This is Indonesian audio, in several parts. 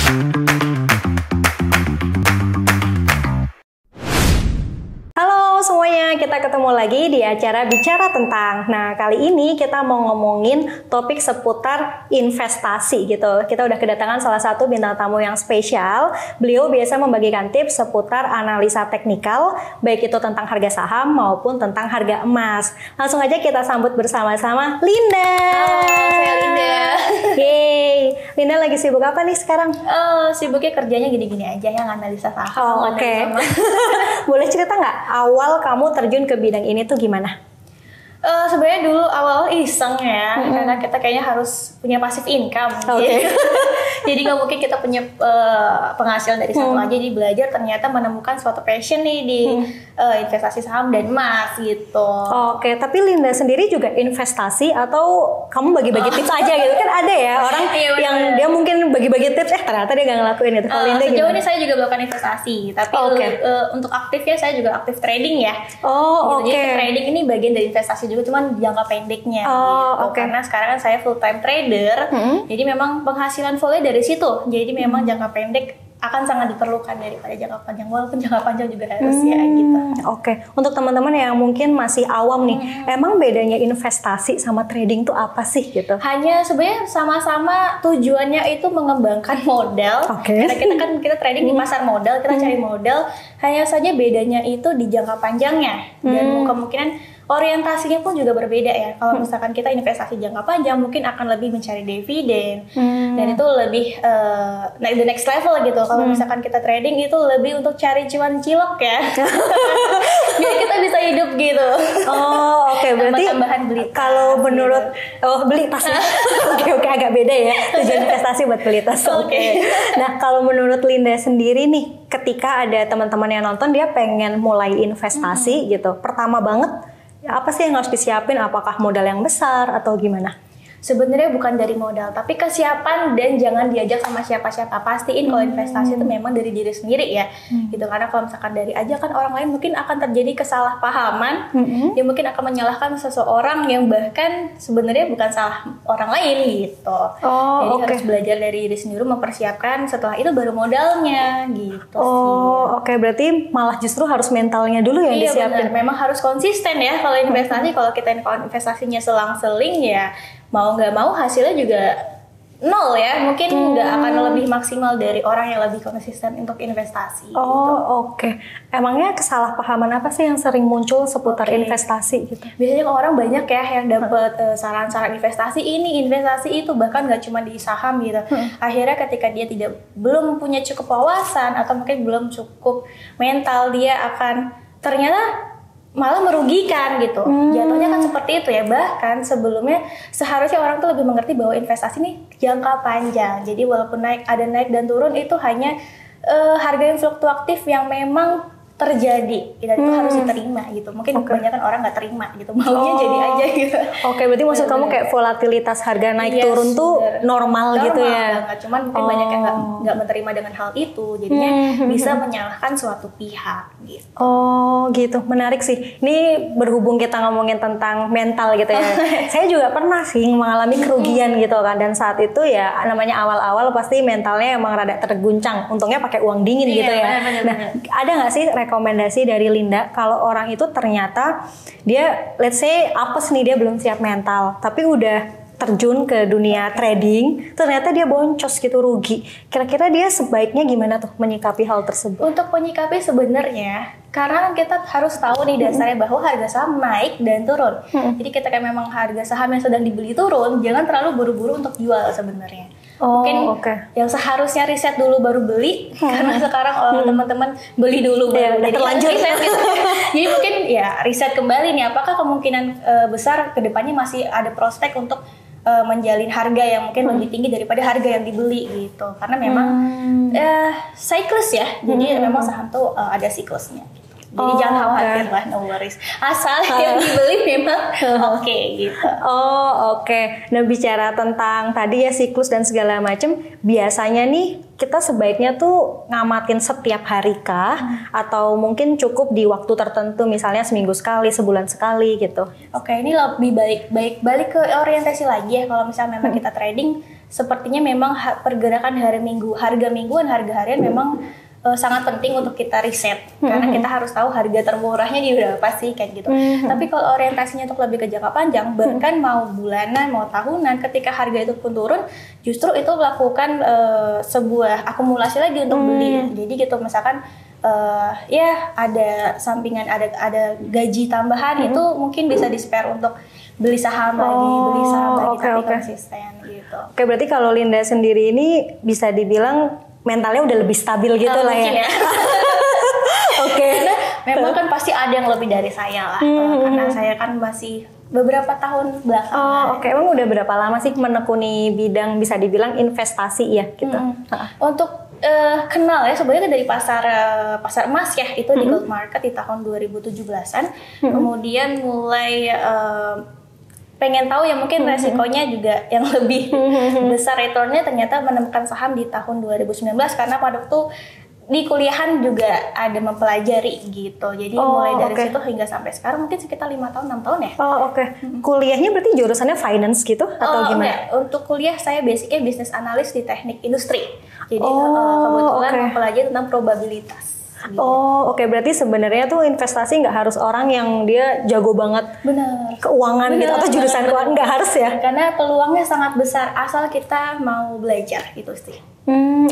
Halo semuanya, kita ketemu lagi di acara Bicara Tentang. Nah, kali ini kita mau ngomongin topik seputar investasi gitu. Kita udah kedatangan salah satu bintang tamu yang spesial. Beliau biasa membagikan tips seputar analisa teknikal, baik itu tentang harga saham maupun tentang harga emas. Langsung aja kita sambut bersama-sama Linda. Halo, saya Linda. Yeay, Linda lagi sibuk apa nih sekarang? Sibuknya kerjanya gini-gini aja yang analisa saham. Oh, oke. Boleh cerita nggak awal kamu terjun ke bidang ini tuh gimana? Sebenarnya dulu awal iseng ya, karena kita kayaknya harus punya passive income. Oke. Jadi nggak mungkin kita punya penghasilan dari satu aja. Jadi belajar ternyata menemukan suatu passion nih di investasi saham dan emas gitu. Oke, tapi Linda sendiri juga investasi atau kamu bagi-bagi tips aja gitu? Kan ada ya orang yang dia mungkin bagi-bagi tips, ternyata dia nggak ngelakuin itu. Kalau Linda Sejauh gimana? ini saya juga melakukan investasi, tapi untuk aktifnya saya juga aktif trading ya. Oh, gitu. oke. Jadi trading ini bagian dari investasi juga, cuman jangka pendeknya gitu. Karena sekarang kan saya full time trader, jadi memang penghasilan fullnya dari situ. Jadi memang jangka pendek akan sangat diperlukan daripada jangka panjang, walaupun jangka panjang juga harus ya gitu. Oke, untuk teman-teman yang mungkin masih awam nih, emang bedanya investasi sama trading tuh apa sih gitu? Hanya sebenarnya sama-sama tujuannya itu mengembangkan modal. Oke. Karena kita trading di pasar modal, kita cari modal. Hanya saja bedanya itu di jangka panjangnya dan kemungkinan orientasinya pun juga berbeda ya. Kalau misalkan kita investasi jangka panjang mungkin akan lebih mencari dividen dan itu lebih the next level gitu. Kalau misalkan kita trading itu lebih untuk cari cuan cilok ya. Biar kita bisa hidup gitu. Oh, oke. Berarti Tambah-tambahan beli tas, kalau menurut beli tas. Oke, agak beda ya. Tujuan investasi buat beli tas. Oke. Nah, kalau menurut Linda sendiri nih, ketika ada teman-teman yang nonton dia pengen mulai investasi gitu. Pertama banget apa sih yang harus disiapin? Apakah modal yang besar atau gimana? Sebenarnya bukan dari modal, tapi kesiapan dan jangan diajak sama siapa-siapa. Pastiin kalau investasi itu memang dari diri sendiri ya, gitu. Karena kalau misalkan dari ajakan orang lain mungkin akan terjadi kesalahpahaman, yang mungkin akan menyalahkan seseorang yang bahkan sebenarnya bukan salah orang lain gitu. Jadi harus belajar dari diri sendiri, mempersiapkan. Setelah itu baru modalnya, gitu. Oke. Berarti malah justru harus mentalnya dulu yang disiapin. Benar. Memang harus konsisten ya kalau investasi. Kalau kita investasinya selang-seling ya, mau nggak mau hasilnya juga nol ya, mungkin nggak akan lebih maksimal dari orang yang lebih konsisten untuk investasi. Oke. Emangnya kesalahpahaman apa sih yang sering muncul seputar investasi gitu? Biasanya orang banyak ya yang dapat saran-saran investasi ini, investasi itu, bahkan nggak cuma di saham gitu. Akhirnya ketika dia belum punya cukup wawasan atau mungkin belum cukup mental, dia akan ternyata malah merugikan gitu. Jatuhnya kan seperti itu ya. Bahkan sebelumnya seharusnya orang tuh lebih mengerti bahwa investasi ini jangka panjang. Jadi walaupun ada naik dan turun, itu hanya harga yang fluktuatif yang memang terjadi dan itu harus diterima gitu. Mungkin kebanyakan orang nggak terima gitu, maunya jadi aja gitu. Oke, berarti maksud kamu kayak volatilitas harga naik turun tuh normal gitu ya? Banget. Cuman mungkin banyak yang nggak menerima dengan hal itu, jadinya bisa menyalahkan suatu pihak gitu. Gitu, menarik sih. Ini berhubung kita ngomongin tentang mental gitu ya. Saya juga pernah sih mengalami kerugian gitu kan, dan saat itu ya namanya awal-awal pasti mentalnya emang rada terguncang. Untungnya pakai uang dingin gitu ya. Bener. Ada nggak sih rekomendasi dari Linda kalau orang itu ternyata dia let's say apes nih, dia belum siap mental tapi udah terjun ke dunia trading, ternyata dia boncos gitu, rugi. Kira-kira dia sebaiknya gimana tuh menyikapi hal tersebut? Untuk menyikapi sebenarnya, karena kita harus tahu nih dasarnya bahwa harga saham naik dan turun. Jadi ketika memang harga saham yang sedang dibeli turun, jangan terlalu buru-buru untuk jual sebenarnya. Mungkin yang seharusnya riset dulu baru beli, karena sekarang teman-teman beli dulu baru jadi terlanjur riset gitu. Jadi mungkin ya riset kembali nih, apakah kemungkinan besar kedepannya masih ada prospek untuk menjalin harga yang mungkin lebih tinggi daripada harga yang dibeli gitu. Karena memang siklus ya, jadi memang saham tuh ada siklusnya. Jadi jangan khawatir lah, no worries. Asal yang dibeli memang oke gitu. Nah, bicara tentang tadi ya siklus dan segala macam, biasanya nih kita sebaiknya tuh ngamatin setiap hari kah? Atau mungkin cukup di waktu tertentu, misalnya seminggu sekali, sebulan sekali gitu? Oke, ini lebih balik ke orientasi lagi ya. Kalau misalnya memang kita trading, sepertinya memang pergerakan harga mingguan, harga harian memang sangat penting untuk kita riset karena kita harus tahu harga termurahnya di berapa sih kayak gitu. Tapi kalau orientasinya untuk lebih ke jangka panjang, bahkan mau bulanan, mau tahunan, ketika harga itu pun turun, justru itu melakukan sebuah akumulasi lagi untuk beli. Jadi gitu, misalkan ya ada sampingan, ada gaji tambahan itu mungkin bisa di-spare untuk beli saham lagi, tapi konsisten gitu. Oke, berarti kalau Linda sendiri ini bisa dibilang mentalnya udah lebih stabil gitu lah ya. Oke. Karena memang kan pasti ada yang lebih dari saya lah. Karena saya kan masih beberapa tahun belakangan. Oke. Emang udah berapa lama sih menekuni bidang bisa dibilang investasi ya gitu? Untuk kenal ya sebenarnya dari pasar emas ya, itu di gold market di tahun 2017-an. Kemudian mulai pengen tahu ya mungkin resikonya juga yang lebih besar returnnya, ternyata menemukan saham di tahun 2019 karena pada waktu di kuliahan juga ada mempelajari gitu. Jadi mulai dari situ hingga sampai sekarang mungkin sekitar 5 tahun 6 tahun ya. Kuliahnya berarti jurusannya finance gitu atau gimana? Enggak. Untuk kuliah saya basicnya bisnis analis di teknik industri. Jadi kebetulan mempelajari tentang probabilitas. Gitu. Berarti sebenarnya tuh investasi nggak harus orang yang dia jago banget keuangan gitu atau jurusan keuangan, nggak harus ya? Karena peluangnya sangat besar asal kita mau belajar gitu sih.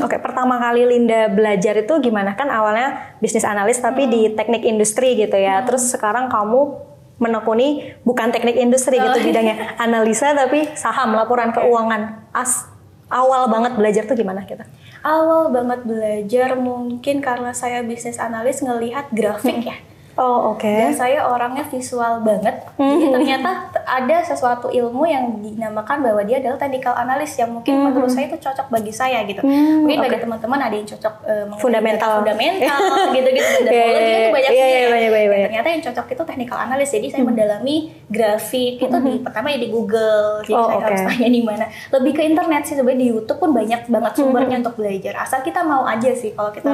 Pertama kali Linda belajar itu gimana? Kan awalnya bisnis analis tapi di teknik industri gitu ya. Terus sekarang kamu menekuni bukan teknik industri gitu bidangnya, analisa tapi saham, laporan keuangan. Awal banget belajar tuh gimana kita? Awal banget belajar mungkin karena saya bisnis analis ngelihat grafik ya. Dan saya orangnya visual banget. Jadi ternyata ada sesuatu ilmu yang dinamakan bahwa dia adalah technical analysis yang mungkin menurut saya itu cocok bagi saya gitu. Mungkin bagi teman-teman ada yang cocok fundamental gitu-gitu. Itu banyak sih. Ternyata yang cocok itu technical analysis. Jadi saya mendalami grafik itu pertama ya di Google. Jadi saya harus tanya di mana. Lebih ke internet sih sebenarnya, di YouTube pun banyak banget sumbernya untuk belajar. Asal kita mau aja sih. Kalau kita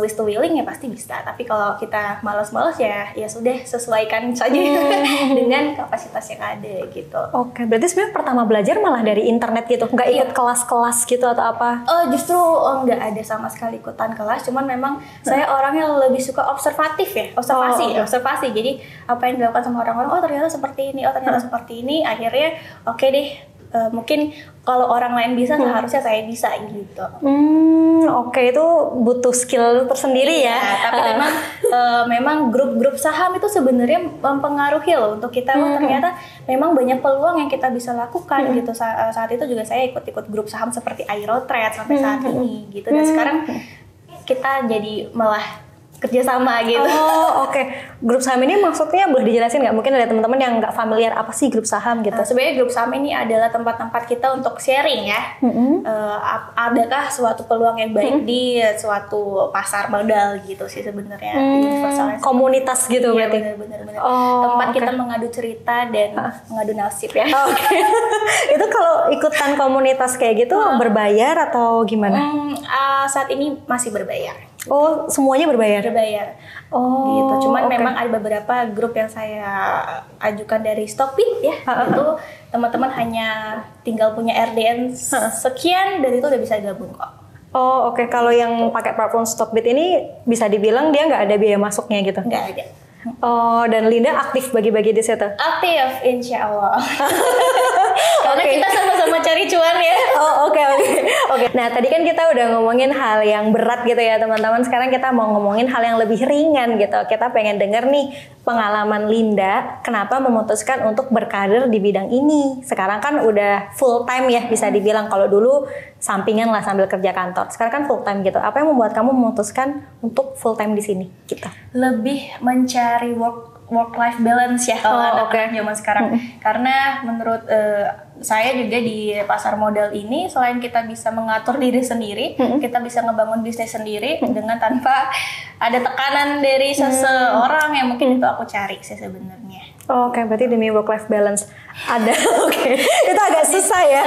wish to willing ya pasti bisa. Tapi kalau kita malas ya sudah sesuaikan saja dengan kapasitas yang ada gitu. Berarti sebenarnya pertama belajar malah dari internet gitu, nggak ikut kelas-kelas gitu atau apa? Justru nggak ada sama sekali ikutan kelas, cuman memang saya orangnya lebih suka observatif ya, observasi. Jadi apa yang dilakukan sama orang-orang, ternyata seperti ini, ternyata seperti ini, akhirnya deh. Mungkin kalau orang lain bisa, seharusnya saya bisa gitu. Itu butuh skill tersendiri ya. Tapi memang grup-grup saham itu sebenarnya mempengaruhi loh untuk kita. Ternyata memang banyak peluang yang kita bisa lakukan gitu. Saat itu juga saya ikut grup saham seperti Aerotrade sampai saat ini gitu. Dan sekarang kita jadi malah kerjasama gitu. Grup saham ini maksudnya boleh dijelasin nggak? Mungkin ada teman-teman yang nggak familiar apa sih grup saham gitu. Sebenarnya grup saham ini adalah tempat-tempat kita untuk sharing ya. Adakah suatu peluang yang baik di suatu pasar modal gitu sih sebenarnya. Komunitas gitu berarti. Benar-benar. Tempat kita mengadu cerita dan mengadu nasib ya. Itu kalau ikutan komunitas kayak gitu berbayar atau gimana? Saat ini masih berbayar. Semuanya berbayar? Berbayar. Gitu. Cuman memang ada beberapa grup yang saya ajukan dari Stockbit ya. Itu teman-teman hanya tinggal punya RDN sekian dan itu udah bisa gabung kok. Kalau yang pakai platform Stockbit ini bisa dibilang dia nggak ada biaya masuknya gitu? Nggak ada. Dan Linda aktif bagi-bagi di situ? Aktif, insya Allah. Karena kita sama-sama cari cuan ya. Oke. Nah, tadi kan kita udah ngomongin hal yang berat gitu ya teman-teman. Sekarang kita mau ngomongin hal yang lebih ringan gitu. Kita pengen denger nih pengalaman Linda, kenapa memutuskan untuk berkarir di bidang ini. Sekarang kan udah full time ya bisa dibilang. Kalau dulu sampingan lah sambil kerja kantor. Sekarang kan full time gitu. Apa yang membuat kamu memutuskan untuk full time di sini? Gitu. Lebih mencari work life balance ya kalau anak-anak zaman sekarang. Karena menurut saya juga di pasar modal ini selain kita bisa mengatur diri sendiri, kita bisa ngebangun bisnis sendiri dengan tanpa ada tekanan dari seseorang yang mungkin itu aku cari sih sebenarnya. Berarti demi work life balance ada. Itu agak susah ya.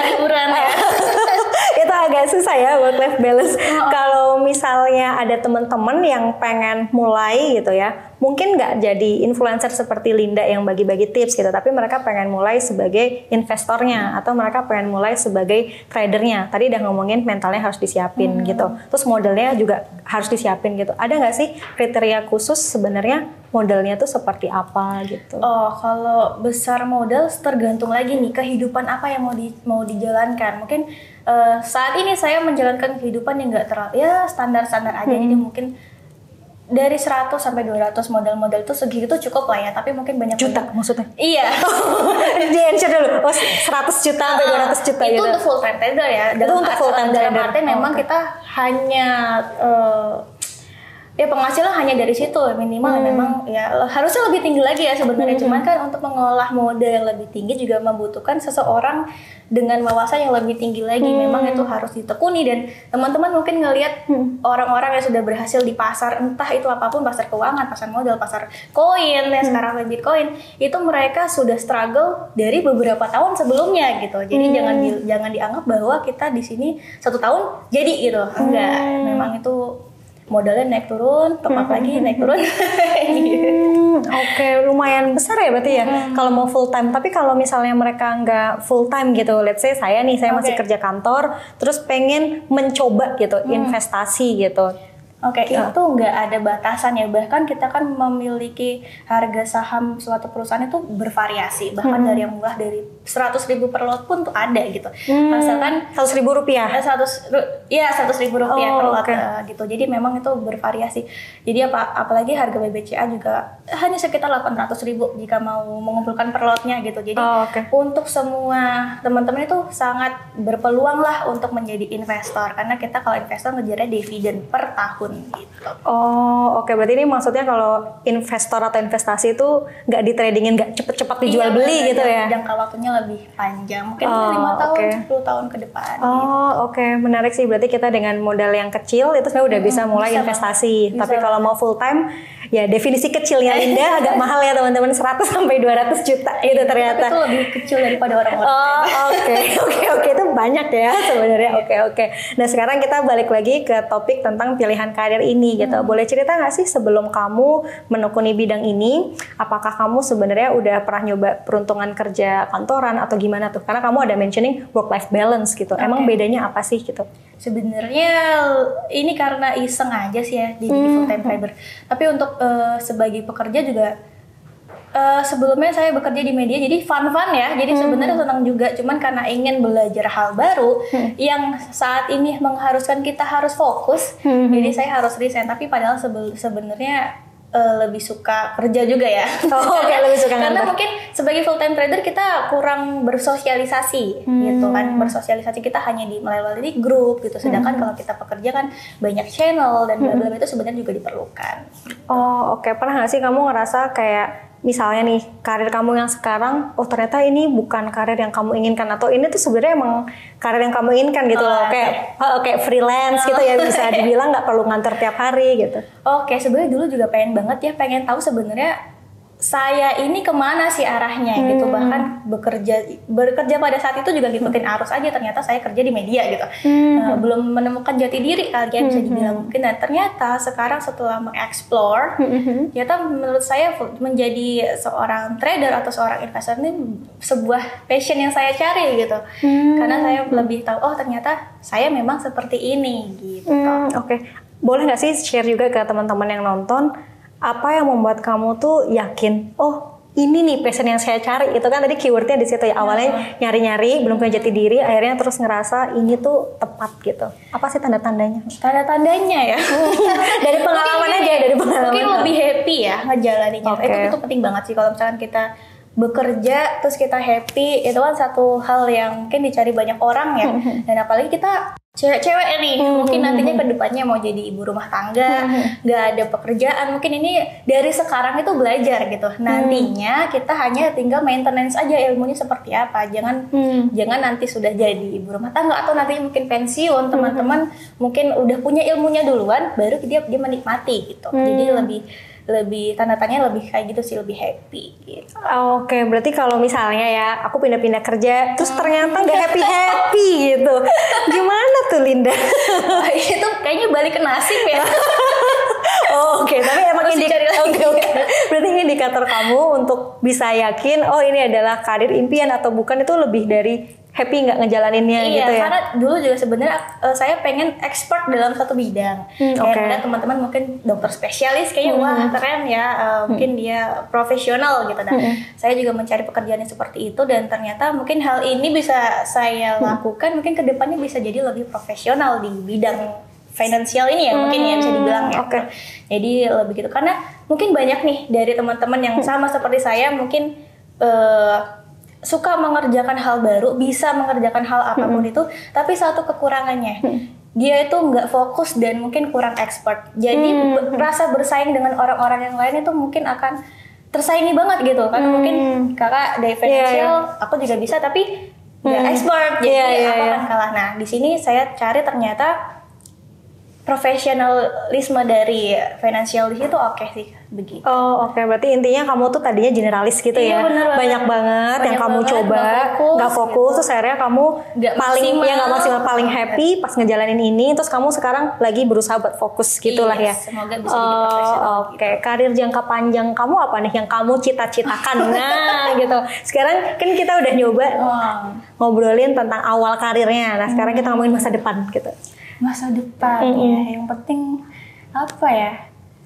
Itu agak susah ya work life balance. Kalau misalnya ada teman-teman yang pengen mulai gitu ya, mungkin nggak jadi influencer seperti Linda yang bagi-bagi tips gitu, tapi mereka pengen mulai sebagai investornya atau mereka pengen mulai sebagai tradernya. Tadi udah ngomongin mentalnya harus disiapin gitu, terus modelnya juga harus disiapin gitu. Ada nggak sih kriteria khusus sebenarnya modelnya tuh seperti apa gitu? Oh, kalau besar modal tergantung lagi nih kehidupan apa yang mau dijalankan. Mungkin saat ini saya menjalankan kehidupan yang nggak terlalu ya standar-standar aja, jadi mungkin dari 100 sampai 200 modal-modal itu segitu cukup lah ya, tapi mungkin banyak juta maksudnya? Iya. Di answer dulu. 100 juta sampai 200 juta itu gitu. untuk full time trader ya. Itu untuk full time trader. Dalam arti memang kita hanya ya penghasilan hanya dari situ minimal. Memang ya harusnya lebih tinggi lagi ya sebenarnya. Cuman kan untuk mengolah modal yang lebih tinggi juga membutuhkan seseorang dengan wawasan yang lebih tinggi lagi. Memang itu harus ditekuni, dan teman-teman mungkin ngelihat orang-orang yang sudah berhasil di pasar, entah itu apapun, pasar keuangan, pasar modal, pasar koin ya sekarang lagi Bitcoin, itu mereka sudah struggle dari beberapa tahun sebelumnya gitu. Jadi jangan dianggap bahwa kita di sini 1 tahun jadi gitu. Enggak, memang itu modalnya naik turun, top up lagi naik turun. Oke, lumayan besar ya berarti ya kalau mau full time. Tapi kalau misalnya mereka nggak full time gitu, let's say saya masih kerja kantor, terus pengen mencoba gitu investasi gitu. Oke, itu nggak ada batasan ya. Bahkan kita kan memiliki harga saham suatu perusahaan itu bervariasi. Bahkan dari yang murah dari 100.000 per lot pun tuh ada gitu. Misalkan 100.000 rupiah? 100.000 rupiah per lot gitu. Jadi memang itu bervariasi. Jadi apalagi harga BBCA juga hanya sekitar 800.000 jika mau mengumpulkan per lotnya gitu. Jadi untuk semua teman-teman itu sangat berpeluang lah untuk menjadi investor. Karena kita kalau investor ngejarnya dividen per tahun. Gitu. Berarti ini maksudnya kalau investor atau investasi itu nggak di tradingin, nggak cepet-cepet dijual beli gitu ya? Jangka waktunya lebih panjang, mungkin 5 tahun, 10 tahun ke depan. Menarik sih. Berarti kita dengan modal yang kecil itu sebenarnya udah bisa mulai investasi. Tapi kalau mau full time, ya definisi kecilnya Linda agak mahal ya teman-teman, 100 sampai 200 juta gitu ternyata. Tapi itu lebih kecil daripada orang-orang. Oke, itu banyak ya sebenarnya. Oke. Nah sekarang kita balik lagi ke topik tentang pilihan karir ini gitu. Boleh cerita nggak sih sebelum kamu menekuni bidang ini, apakah kamu sebenarnya udah pernah nyoba peruntungan kerja kantoran atau gimana tuh? Karena kamu ada mentioning work-life balance gitu. Emang bedanya apa sih gitu? Sebenarnya ini karena iseng aja sih ya, jadi full time trader. Tapi untuk sebagai pekerja juga sebelumnya saya bekerja di media, jadi fun ya. Jadi sebenarnya senang juga, cuman karena ingin belajar hal baru yang saat ini mengharuskan kita harus fokus, jadi saya harus resign. Tapi padahal sebenarnya lebih suka kerja juga ya. Lebih suka karena mungkin sebagai full time trader kita kurang bersosialisasi gitu kan. Bersosialisasi kita hanya melalui grup gitu. Sedangkan kalau kita pekerja kan banyak channel dan bla-bla itu sebenarnya juga diperlukan. Pernah nggak sih kamu ngerasa kayak misalnya nih karir kamu yang sekarang, ternyata ini bukan karir yang kamu inginkan, atau ini tuh sebenarnya emang karir yang kamu inginkan gitu loh, kayak freelance gitu ya, bisa dibilang nggak perlu ngantor tiap hari gitu. Sebenarnya dulu juga pengen tahu sebenarnya saya ini kemana sih arahnya gitu. Bahkan bekerja pada saat itu juga ngikutin arus aja. Ternyata saya kerja di media gitu. Belum menemukan jati diri kali ya bisa dibilang mungkin. Dan ternyata sekarang setelah mengeksplor, ternyata menurut saya menjadi seorang trader atau seorang investor ini sebuah passion yang saya cari gitu. Karena saya lebih tahu, ternyata saya memang seperti ini gitu. Boleh nggak sih share juga ke teman-teman yang nonton, apa yang membuat kamu tuh yakin, ini nih passion yang saya cari? Itu kan tadi keywordnya di situ ya. Awalnya nyari-nyari, belum punya jati diri, akhirnya terus ngerasa ini tuh tepat gitu. Apa sih tanda-tandanya? Tanda-tandanya ya. Dari pengalaman aja, dari pengalaman. Mungkin lebih happy ya ngejalaninnya. Itu penting banget sih kalau misalkan kita bekerja terus kita happy, itu kan satu hal yang mungkin dicari banyak orang ya. Dan apalagi kita cewek-cewek nih, mungkin nantinya ke depannya mau jadi ibu rumah tangga, nggak ada pekerjaan, mungkin ini dari sekarang itu belajar gitu. Nantinya kita hanya tinggal maintenance aja ilmunya seperti apa. Jangan nanti sudah jadi ibu rumah tangga atau nanti mungkin pensiun, teman-teman mungkin udah punya ilmunya duluan, baru dia menikmati gitu. Jadi lebih tanda tanya lebih kayak gitu sih, lebih happy gitu. Berarti kalau misalnya ya aku pindah-pindah kerja terus ternyata nggak happy gitu, gimana tuh Linda? Itu kayaknya balik ke nasib ya. Oke, tapi emang berarti indikator kamu untuk bisa yakin oh ini adalah karir impian atau bukan itu lebih dari happy nggak ngejalaninnya iya, gitu ya? Karena dulu juga sebenarnya saya pengen expert dalam satu bidang. Kayak ada teman-teman mungkin dokter spesialis kayaknya wah keren ya, mungkin dia profesional gitu. Nah, saya juga mencari pekerjaan yang seperti itu dan ternyata mungkin hal ini bisa saya lakukan mungkin kedepannya bisa jadi lebih profesional di bidang finansial ini ya mungkin ya bisa dibilang ya. Jadi lebih gitu karena mungkin banyak nih dari teman-teman yang sama seperti saya mungkin suka mengerjakan hal baru, bisa mengerjakan hal apapun itu, tapi satu kekurangannya dia itu nggak fokus dan mungkin kurang expert. Jadi rasa bersaing dengan orang-orang yang lain itu mungkin akan tersaingi banget gitu, karena mungkin kakak dari financial, aku juga bisa tapi nggak expert, jadi aku akan kalah. Nah di sini saya cari ternyata profesionalisme dari financial di situ oke sih begitu. Oh oke, berarti intinya kamu tuh tadinya generalis gitu ya, banyak banget yang kamu coba, nggak fokus, terus akhirnya kamu paling paling happy pas ngejalanin ini, terus kamu sekarang lagi berusaha buat fokus gitulah ya. Semoga bisa jadi profesional. Oke, karir jangka panjang kamu apa nih yang kamu cita-citakan? Nah gitu. Sekarang kan kita udah nyoba ngobrolin tentang awal karirnya, nah sekarang kita ngomongin masa depan gitu. Masa depan ya, yang penting apa ya?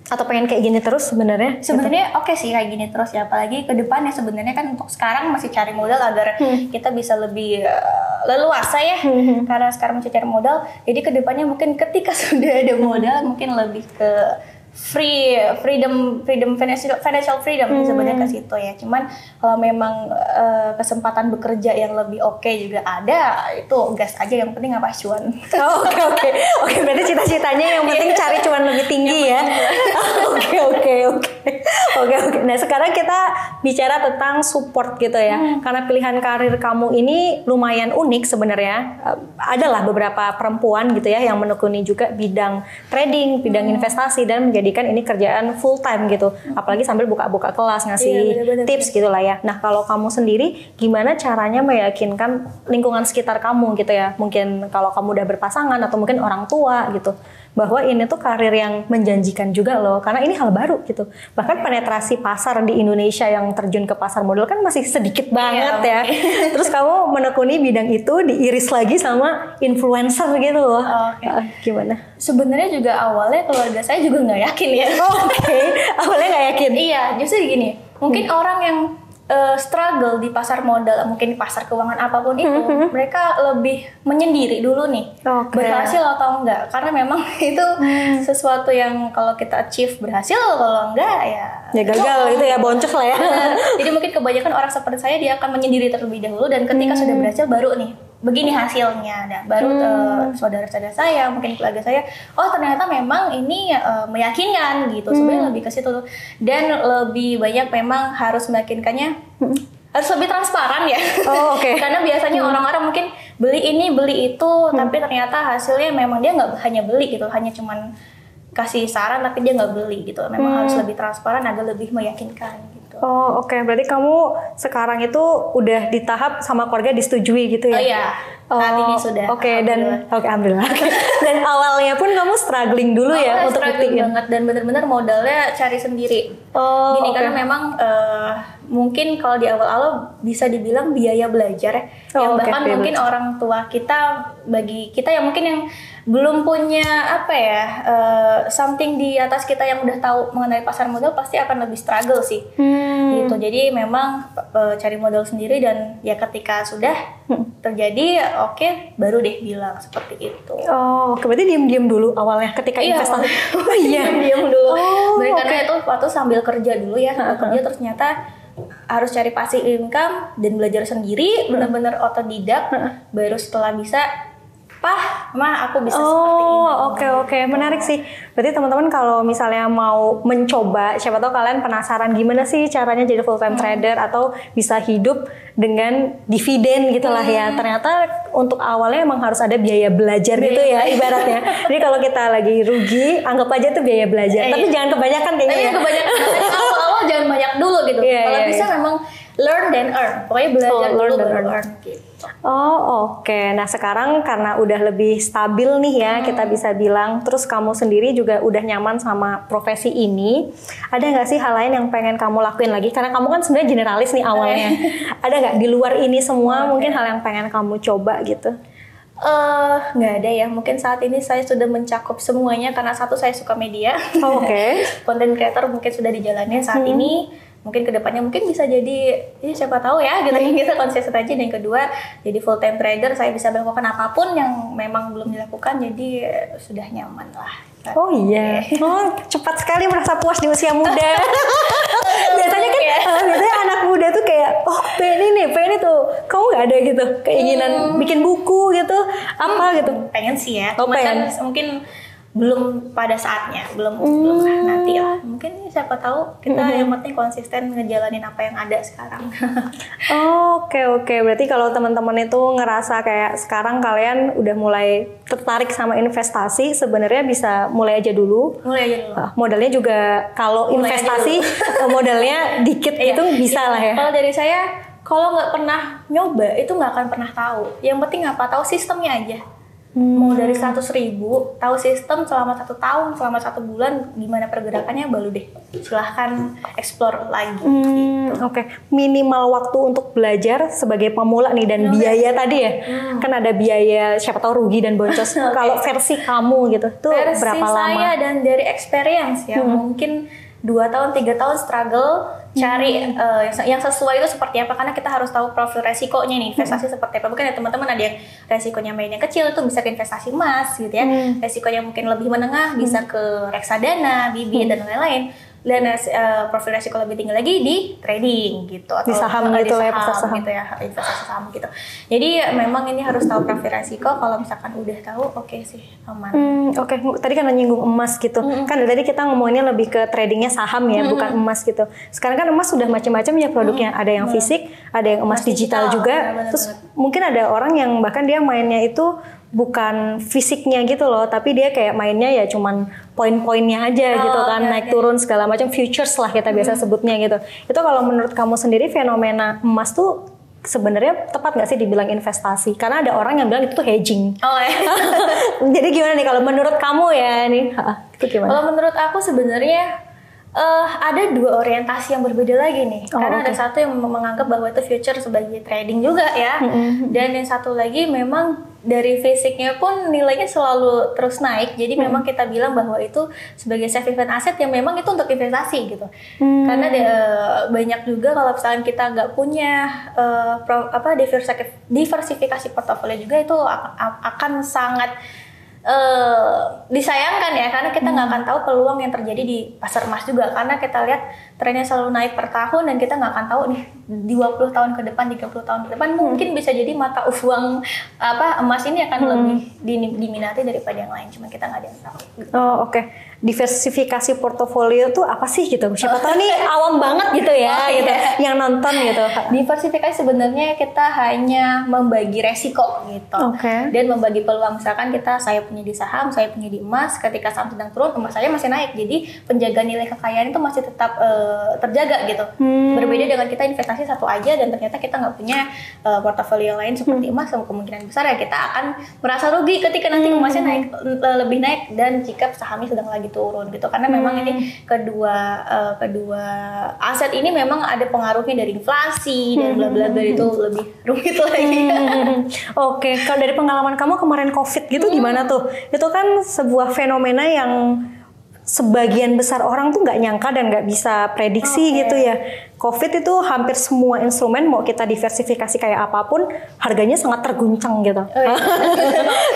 Atau pengen kayak gini terus sebenarnya? Sebenarnya oke sih kayak gini terus ya, apalagi ke depannya sebenarnya kan untuk sekarang masih cari modal agar kita bisa lebih leluasa ya, karena sekarang masih cari modal. Jadi ke depannya mungkin ketika sudah ada modal mungkin lebih ke freedom financial freedom sebenarnya ke situ ya. Cuman kalau memang kesempatan bekerja yang lebih oke juga ada, itu gas aja, yang penting apa cuan. Oke, berarti cita-citanya yang penting cari cuan lebih tinggi ya. Oke. Nah sekarang kita bicara tentang support gitu ya, karena pilihan karir kamu ini lumayan unik sebenarnya. Adalah beberapa perempuan gitu ya yang menekuni juga bidang trading, bidang investasi dan menjadikan ini kerjaan full time gitu. Apalagi sambil buka-buka kelas ngasih tips gitulah ya. Nah kalau kamu sendiri gimana caranya meyakinkan lingkungan sekitar kamu gitu ya? Mungkin kalau kamu udah berpasangan atau mungkin orang tua gitu, bahwa ini tuh karir yang menjanjikan juga loh, karena ini hal baru gitu. Bahkan penetrasi pasar di Indonesia yang terjun ke pasar modal kan masih sedikit banget ya. Terus kamu menekuni bidang itu diiris lagi sama influencer gitu loh. Gimana? Sebenarnya juga awalnya keluarga saya juga nggak yakin ya. Awalnya nggak yakin. Iya, justru gini. Mungkin orang yang struggle di pasar modal, mungkin di pasar keuangan apapun itu, mereka lebih menyendiri dulu nih, berhasil atau enggak, karena memang itu sesuatu yang kalau kita achieve berhasil, kalau enggak ya gagal gitu ya, boncos lah ya. Jadi mungkin kebanyakan orang seperti saya dia akan menyendiri terlebih dahulu, dan ketika sudah berhasil baru nih begini hasilnya, dan baru saudara-saudara saya, mungkin keluarga saya, oh ternyata memang ini meyakinkan gitu. Sebenarnya lebih ke situ, dan lebih banyak memang harus meyakinkannya, harus lebih transparan ya. Karena biasanya orang-orang mungkin beli ini beli itu, tapi ternyata hasilnya memang dia nggak hanya beli gitu, hanya cuman kasih saran tapi dia nggak beli gitu. Memang harus lebih transparan agar lebih meyakinkan gitu. Berarti kamu sekarang itu udah di tahap sama keluarga disetujui gitu ya? Saat ini sudah. Alhamdulillah. Dan awalnya pun kamu struggling dulu ya untuk struggling banget, dan benar-benar modalnya cari sendiri. Karena memang mungkin kalau di awal-awal bisa dibilang biaya belajar ya. Yang bahkan mungkin orang tua kita, bagi kita yang mungkin yang belum punya something di atas kita yang udah tahu mengenai pasar modal, pasti akan lebih struggle sih. Gitu. Jadi memang cari modal sendiri, dan ya ketika sudah terjadi baru deh bilang seperti itu. Berarti diam-diam dulu awalnya ketika investasi. Diam dulu. Karena itu waktu sambil kerja dulu ya, kerja terus ternyata harus cari passive income dan belajar sendiri, benar-benar otodidak. Baru setelah bisa, aku bisa seperti ini. Oke, menarik sih. Berarti teman-teman kalau misalnya mau mencoba, siapa tahu kalian penasaran gimana sih caranya jadi full time trader atau bisa hidup dengan dividen gitulah ya. Ternyata untuk awalnya emang harus ada biaya belajar gitu ya ibaratnya. Jadi kalau kita lagi rugi, anggap aja itu biaya belajar. Tapi jangan kebanyakan kayaknya ya. Awal-awal jangan banyak dulu gitu. Kalau bisa memang learn then earn. Pokoknya belajar dulu baru earn gitu. Oh, oke. Nah, sekarang karena udah lebih stabil nih ya, kita bisa bilang, terus kamu sendiri juga udah nyaman sama profesi ini, ada nggak sih hal lain yang pengen kamu lakuin lagi? Karena kamu kan sebenarnya generalis nih awalnya. Ada nggak di luar ini semua mungkin hal yang pengen kamu coba gitu? Nggak ada ya. Mungkin saat ini saya sudah mencakup semuanya karena satu, saya suka media. Oke. Content creator mungkin sudah dijalanin saat ini. Mungkin kedepannya mungkin bisa jadi, siapa tahu ya gitu, kita konsisten aja. Dan yang kedua, jadi full time trader, saya bisa melakukan apapun yang memang belum dilakukan, jadi sudah nyaman lah. Oh iya, cepat sekali merasa puas di usia muda. Biasanya kan, biasanya anak muda tuh kayak, pengen ini tuh, kamu nggak ada gitu keinginan bikin buku gitu, apa gitu? Pengen sih ya, cuma kan mungkin belum pada saatnya, belum nanti lah. Mungkin siapa tahu, kita yang penting konsisten ngejalanin apa yang ada sekarang. Oke. Berarti kalau teman-teman itu ngerasa kayak sekarang kalian udah mulai tertarik sama investasi, sebenarnya bisa mulai aja dulu. Modalnya juga kalau investasi modalnya dikit itu bisa lah ya. Kalau dari saya, kalau nggak pernah nyoba itu nggak akan pernah tahu. Yang penting apa? Tahu sistemnya aja. Mau dari 100.000, tahu sistem selama 1 tahun, selama 1 bulan, gimana pergerakannya, baru deh silahkan explore lagi. Gitu. Oke. Minimal waktu untuk belajar sebagai pemula nih, dan biaya tadi ya, kan ada biaya siapa tahu rugi dan boncos. Kalau versi kamu gitu, tuh versi berapa lama? Versi saya dan dari experience ya, mungkin 2 tahun, 3 tahun struggle cari yang sesuai itu seperti apa, karena kita harus tahu profil resikonya nih, investasi seperti apa. Mungkin ya teman-teman ada yang resikonya main yang kecil, itu bisa ke investasi emas gitu ya. Resikonya mungkin lebih menengah, bisa ke reksadana, bibit dan lain-lain. Dan profil resiko lebih tinggi lagi di trading gitu, atau di saham gitu ya, pasar saham gitu ya, investasi saham gitu. Jadi memang ini harus tahu profil resiko. Kalau misalkan udah tahu, oke sih, aman. Oke. Tadi kan nyinggung emas gitu. Kan tadi kita ngomonginnya lebih ke tradingnya saham ya, bukan emas gitu. Sekarang kan emas sudah macam-macam ya produknya. Ada yang fisik, ada yang emas digital juga. Bener. Terus mungkin ada orang yang bahkan dia mainnya itu bukan fisiknya gitu loh, tapi dia kayak mainnya ya cuman poin-poinnya aja gitu kan, naik turun segala macam, futures lah kita biasa sebutnya gitu. Itu kalau menurut kamu sendiri fenomena emas tuh sebenarnya tepat nggak sih dibilang investasi? Karena ada orang yang bilang itu tuh hedging. Jadi gimana nih kalau menurut kamu ya nih? Itu gimana? Kalau menurut aku sebenarnya ada 2 orientasi yang berbeda lagi nih. Karena ada satu yang menganggap bahwa itu future sebagai trading juga ya. Dan yang satu lagi memang dari fisiknya pun nilainya selalu terus naik. Jadi memang kita bilang bahwa itu sebagai safe haven aset yang memang itu untuk investasi gitu. Karena banyak juga kalau misalnya kita nggak punya diversifikasi portofolio juga, itu akan sangat disayangkan ya, karena kita nggak akan tahu peluang yang terjadi di pasar emas juga, karena kita lihat trennya selalu naik per tahun, dan kita nggak akan tahu nih di 20 tahun ke depan, 30 tahun ke depan mungkin bisa jadi mata uang emas ini akan lebih diminati daripada yang lain, cuma kita nggak ada yang tahu. Oke. Diversifikasi portofolio tuh apa sih gitu? Siapa tahu nih awam banget gitu ya, gitu, yang nonton gitu. Diversifikasi sebenarnya kita hanya membagi resiko gitu, dan membagi peluang. Misalkan saya punya di saham, saya punya di emas. Ketika saham sedang turun, emas saya masih naik. Jadi penjaga nilai kekayaan itu masih tetap terjaga gitu. Berbeda dengan kita investasi satu aja dan ternyata kita nggak punya portofolio lain seperti emas, kemungkinan besar ya kita akan merasa rugi ketika nanti emasnya lebih naik, dan jika sahamnya sedang lagi turun gitu. Karena memang ini kedua aset ini memang ada pengaruhnya dari inflasi dan bla bla bla, itu lebih rumit lagi. Oke, kalau dari pengalaman kamu kemarin COVID gitu gimana tuh? Itu kan sebuah fenomena yang sebagian besar orang tuh nggak nyangka dan nggak bisa prediksi gitu ya. COVID itu hampir semua instrumen mau kita diversifikasi kayak apapun harganya sangat terguncang gitu.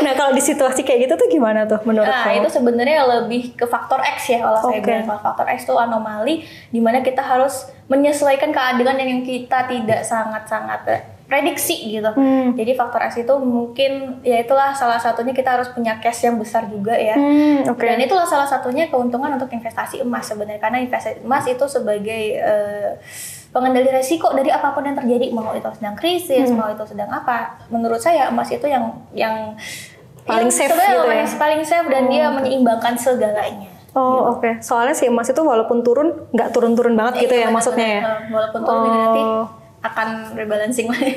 Nah kalau di situasi kayak gitu tuh gimana tuh menurut kamu? Itu sebenarnya lebih ke faktor X ya, kalau saya bilang. Kalau faktor X itu anomali di mana kita harus menyesuaikan keadaan yang kita tidak sangat-sangat prediksi gitu. Jadi faktor X itu mungkin ya itulah salah satunya, kita harus punya cash yang besar juga ya. Dan itulah salah satunya keuntungan untuk investasi emas sebenarnya, karena investasi emas itu sebagai pengendali resiko dari apapun yang terjadi, mau itu sedang krisis, mau itu sedang apa. Menurut saya emas itu yang paling safe gitu ya. Paling safe, dan dia menyeimbangkan segalanya. Soalnya si emas itu walaupun turun nggak turun-turun banget gitu ya, maksudnya ya. Walaupun turun nanti akan rebalancing lagi.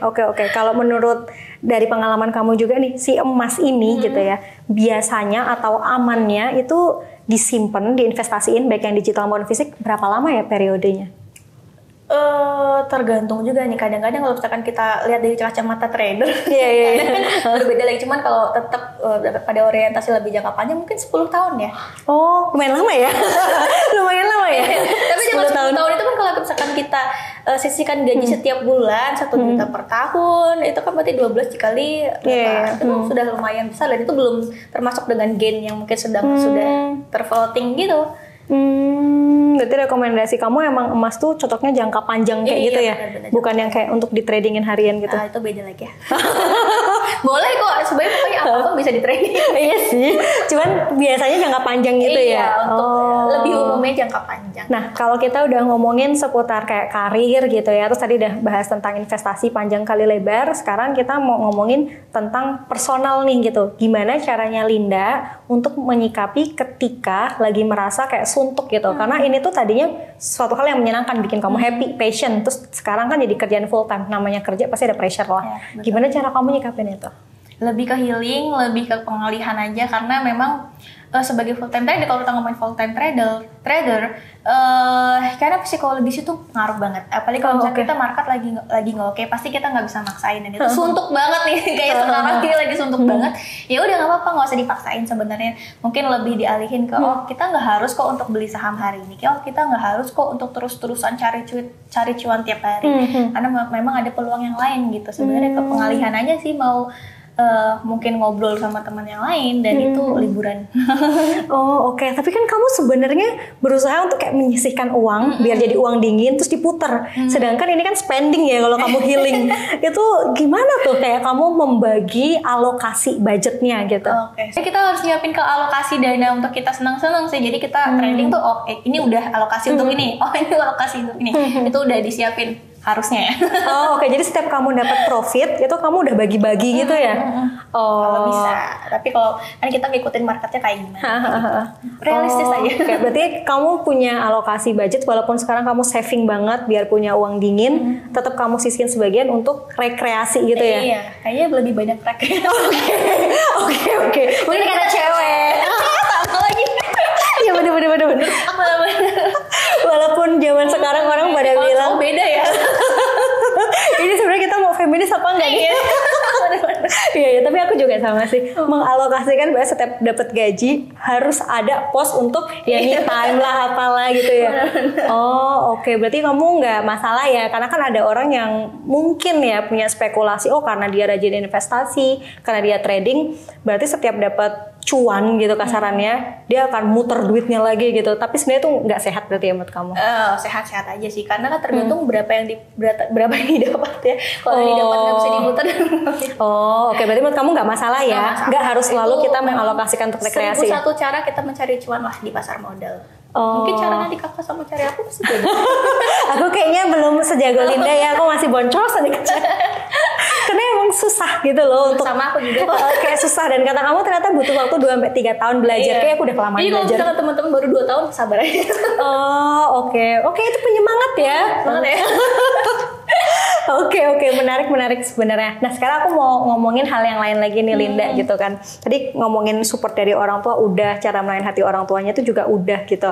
Oke. Kalau menurut dari pengalaman kamu juga nih, si emas ini gitu ya, biasanya atau amannya itu disimpan, diinvestasiin baik yang digital maupun fisik berapa lama ya periodenya? Tergantung juga nih, kadang-kadang kalau misalkan kita lihat dari kacamata trader berbeda lagi, cuman kalau tetap pada orientasi lebih jangka panjang mungkin 10 tahun ya. Oh, lumayan lama ya. Lumayan lama ya. Tapi jangan 10 tahun itu kan kalau misalkan kita sisihkan gaji setiap bulan 1 juta per tahun, itu kan berarti 12 dikali itu sudah lumayan besar, dan itu belum termasuk dengan gain yang mungkin sudah terfloating gitu. Berarti rekomendasi kamu emang emas tuh cocoknya jangka panjang kayak gitu ya? Bener, bukan yang kayak untuk di tradingin harian gitu? Itu beda lagi ya. Boleh kok, sebenarnya pokoknya apapun bisa di trading. Iya sih, cuman biasanya jangka panjang gitu ya? Untuk lebih umumnya jangka panjang. Nah, kalau kita udah ngomongin seputar kayak karir gitu ya, terus tadi udah bahas tentang investasi panjang kali lebar, sekarang kita mau ngomongin tentang personal nih gitu. Gimana caranya Linda untuk menyikapi ketika lagi merasa kayak suntuk gitu? Karena ini tuh tadinya suatu hal yang menyenangkan, bikin kamu happy, passion, terus sekarang kan jadi kerjaan full time. Namanya kerja pasti ada pressure lah. Ya, gimana cara kamu nyikapin itu? Lebih ke healing, lebih ke pengalihan aja, karena memang sebagai full time trader, kalau kita ngomongin full time trader karena psikologis itu ngaruh banget. Apalagi kalau misalnya kita market lagi nggak oke, pasti kita nggak bisa maksain, dan itu suntuk banget nih. Kayak sekarang ini lagi suntuk banget. Ya udah nggak apa-apa, nggak usah dipaksain sebenarnya. Mungkin lebih dialihin ke kita nggak harus kok untuk beli saham hari ini. Kita nggak harus kok untuk terus-terusan cari cuan tiap hari. Karena memang ada peluang yang lain gitu. Sebenarnya ke pengalihan aja sih, mau mungkin ngobrol sama teman yang lain, dan itu liburan. Oke. Tapi kan kamu sebenarnya berusaha untuk kayak menyisihkan uang biar jadi uang dingin terus diputer. Sedangkan ini kan spending ya kalau kamu healing. Itu gimana tuh kayak kamu membagi alokasi budgetnya gitu? Jadi kita harus nyiapin ke alokasi dana untuk kita senang-senang sih. Jadi kita trading tuh ini udah alokasi untuk ini. Ini alokasi untuk ini. Itu udah disiapin harusnya ya. Oke. Jadi setiap kamu dapat profit itu kamu udah bagi-bagi gitu ya? Kalau bisa. Tapi kalau kan kita ngikutin marketnya kayak gimana? Realistis aja. Oke. Berarti kamu punya alokasi budget, walaupun sekarang kamu saving banget biar punya uang dingin, tetap kamu sisihin sebagian untuk rekreasi gitu ya? Iya. Kayaknya lebih banyak rekreasi. Oke. Mungkin karena cewek. Sama lagi. Ya bener. Walaupun zaman sekarang orang pada bilang beda ya. Ini sebenarnya kita mau feminis apa enggak nih? Iya, tapi aku juga sama sih. Mengalokasikan bahwa setiap dapat gaji harus ada pos untuk ya me time lah apalah gitu ya. Oke. Berarti kamu nggak masalah ya, karena kan ada orang yang mungkin ya punya spekulasi, karena dia rajin investasi, karena dia trading, berarti setiap dapat cuan gitu kasarannya, dia akan muter duitnya lagi gitu. Tapi sebenarnya itu nggak sehat berarti ya menurut kamu? Sehat-sehat aja sih, karena kan tergantung berapa yang didapat ya. Kalau didapat nggak bisa dimuter. Oke. Berarti menurut kamu nggak masalah ya? Nggak harus selalu kita mengalokasikan untuk rekreasi. 1001 cara kita mencari cuan lah di pasar modal. Mungkin caranya di kakak sama cari aku pasti beda. Aku kayaknya belum sejago Linda ya, aku masih boncos aja karena emang susah gitu loh untuk sama aku juga. Kayak susah, dan kata kamu ternyata butuh waktu 2-3 tahun belajar. Kayak aku udah kelamaan belajar. Jadi kalau misalkan teman-teman baru 2 tahun, sabar aja. Oke, itu penyemangat ya. Banget ya. Oke, menarik sebenarnya. Nah, sekarang aku mau ngomongin hal yang lain lagi nih Linda gitu kan. Tadi ngomongin support dari orang tua udah, cara melayan hati orang tuanya itu juga udah gitu.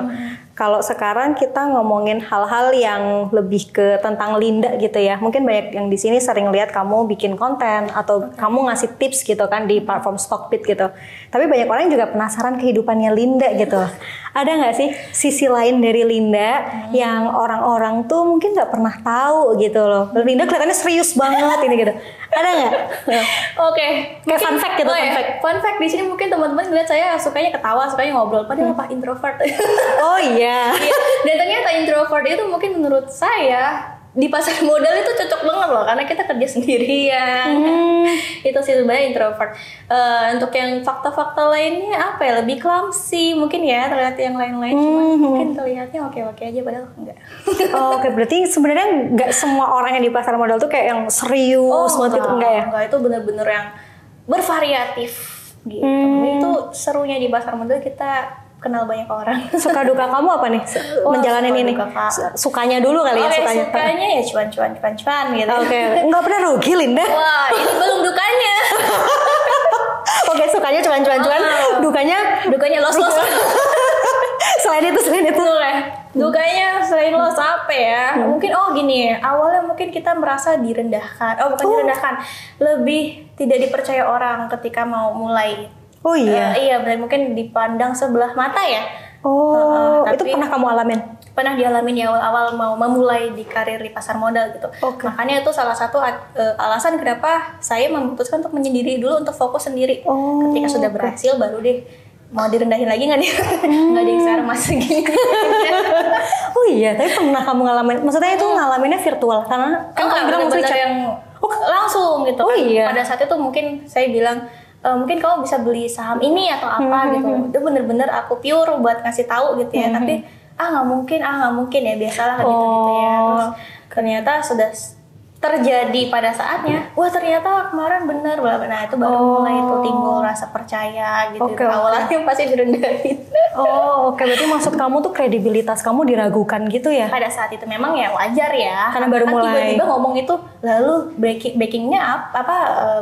Kalau sekarang kita ngomongin hal-hal yang lebih ke tentang Linda gitu ya. Mungkin banyak yang di sini sering lihat kamu bikin konten atau kamu ngasih tips gitu kan di platform Stockbit gitu. Tapi banyak orang juga penasaran kehidupannya Linda gitu. Ada nggak sih sisi lain dari Linda yang orang-orang tuh mungkin nggak pernah tahu gitu loh? Linda kelihatannya serius banget ini gitu. Ada nggak? Oke. Kayak fun fact gitu, Fun fact di sini mungkin teman-teman ngeliat saya sukanya ketawa, sukanya ngobrol. Padahal apa introvert. Oh iya. Dan ternyata introvert itu mungkin menurut saya di pasar modal itu cocok banget loh, karena kita kerja sendirian. Itu sih sebenarnya introvert. Untuk yang fakta-fakta lainnya apa ya, lebih clumsy mungkin ya terlihat yang lain-lain, cuma mungkin terlihatnya oke-oke aja padahal enggak. Oke, berarti sebenarnya nggak semua orang yang di pasar modal tuh kayak yang serius banget gitu, enggak ya? Enggak, itu bener-bener yang bervariatif gitu. Itu serunya di pasar modal, kita kenal banyak orang. Suka duka kamu apa nih menjalanin ini? Sukanya dulu kali ya, sukanya ya cuan gitu. Oke, nggak pernah rugi Linda. Wah, ini belum dukanya. Oke, sukanya cuan, dukanya los. Selain itu. Dukanya selain los apa ya? Mungkin gini, awalnya mungkin kita merasa direndahkan. Direndahkan, lebih tidak dipercaya orang ketika mau mulai. Oh iya. Iya, benar, mungkin dipandang sebelah mata ya. Tapi itu pernah kamu alamin? Pernah dialamin ya awal-awal mau memulai di karir di pasar modal gitu. Makanya itu salah satu alasan kenapa saya memutuskan untuk menyendiri dulu, untuk fokus sendiri. Ketika sudah berhasil baru deh mau direndahin lagi nggak nih? Nggak ada yang sekarang masih gini. Oh iya, tapi pernah kamu ngalamin? Maksudnya itu ngalaminnya virtual karena kan kamu bilang benar yang langsung gitu. Oh iya. Pada saat itu mungkin saya bilang mungkin kamu bisa beli saham ini atau apa gitu. Itu bener-bener aku pure buat ngasih tahu gitu ya. Tapi nggak mungkin ya, biasalah gitu ya. Terus ternyata sudah terjadi pada saatnya. Wah, ternyata kemarin bener. Nah, itu baru mulai itu timbul rasa percaya gitu. Awalnya pasti direndahin. Berarti maksud kamu tuh kredibilitas kamu diragukan gitu ya? Pada saat itu memang ya wajar ya. Karena baru mulai. Tiba-tiba ngomong itu, lalu backingnya apa,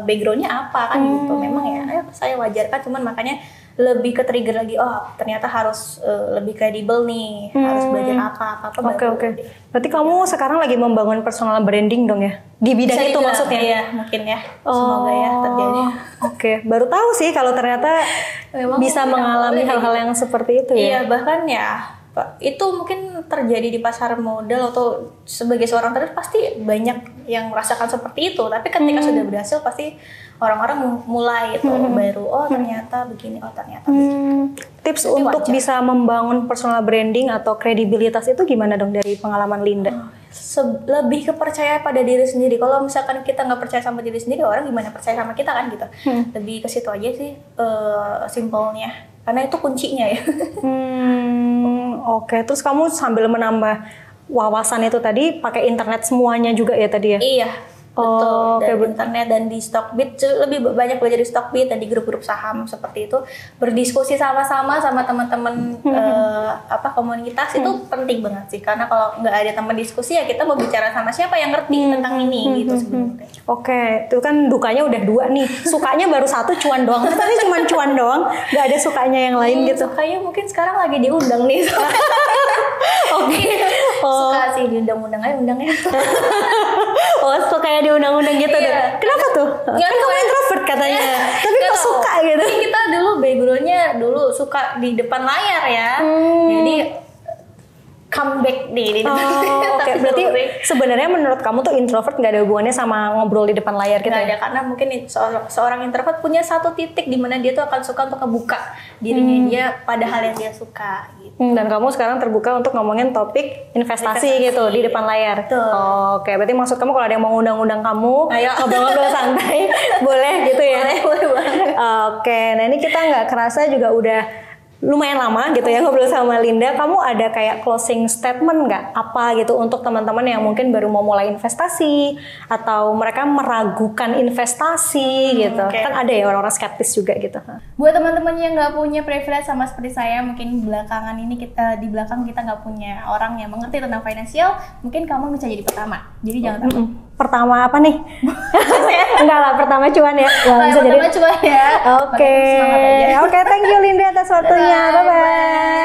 backgroundnya apa kan gitu. Memang ya, saya wajarkan, cuman makanya lebih ke trigger lagi, ternyata harus lebih kredibel nih, harus belajar apa. Oke. Berarti kamu sekarang lagi membangun personal branding dong ya? Di bidang itu maksudnya? Iya, mungkin ya. Semoga ya terjadi. Oke, baru tahu sih kalau ternyata memang bisa mengalami hal-hal yang seperti itu ya? Iya, bahkan ya itu mungkin terjadi di pasar modal atau sebagai seorang trader pasti banyak yang merasakan seperti itu. Tapi ketika sudah berhasil pasti orang-orang mulai itu baru ternyata begini, ternyata begini. Tips untuk bisa membangun personal branding atau kredibilitas itu gimana dong dari pengalaman Linda? Lebih kepercayaan pada diri sendiri. Kalau misalkan kita nggak percaya sama diri sendiri, orang gimana percaya sama kita kan gitu. Lebih ke situ aja sih simpelnya. Karena itu kuncinya ya. Oke, terus kamu sambil menambah wawasan itu tadi pakai internet semuanya juga ya tadi ya? Iya, betul. Dari internet dan di Stockbit, lebih banyak belajar di Stockbit dan di grup-grup saham seperti itu. Berdiskusi sama-sama sama teman-teman komunitas itu penting banget sih. Karena kalau nggak ada teman diskusi ya kita mau bicara sama siapa yang ngerti tentang ini gitu sebenarnya. Oke, itu kan dukanya udah 2 nih. Sukanya baru 1, cuan doang. Tadi cuma cuan doang, nggak ada sukanya yang lain gitu. Sukanya mungkin sekarang lagi diundang nih. Suka sih diundang-undang aja undangnya. Suka kayak diundang-undang gitu tuh. Kenapa tuh? Kan kamu introvert katanya. Tapi kok suka gitu? Kita dulu backgroundnya suka di depan layar ya. Jadi comeback di depan. Oke. Berarti sebenarnya menurut kamu tuh introvert nggak ada hubungannya sama ngobrol di depan layar gitu? Nggak ada, karena mungkin seorang introvert punya satu titik di mana dia tuh akan suka untuk ngebuka dirinya dia pada hal yang dia suka. Gitu. Dan kamu sekarang terbuka untuk ngomongin topik investasi gitu di depan layar. Oke, berarti maksud kamu kalau ada yang mau ngundang-undang kamu, ngobrol-ngobrol santai, boleh gitu ya? Boleh banget. Oke, nah ini kita nggak kerasa juga udah lumayan lama gitu ya ngobrol sama Linda. Kamu ada kayak closing statement nggak apa gitu untuk teman-teman yang mungkin baru mau mulai investasi atau mereka meragukan investasi gitu? Kan ada ya orang-orang skeptis juga gitu. Buat teman-teman yang nggak punya privilege sama seperti saya, mungkin belakangan ini di belakang kita nggak punya orang yang mengerti tentang finansial, mungkin kamu bisa jadi pertama. Jadi jangan takut. Pertama apa nih? Enggak lah, pertama cuan ya. Pertama cuan ya. Oke, thank you Linda atas waktunya. Bye-bye.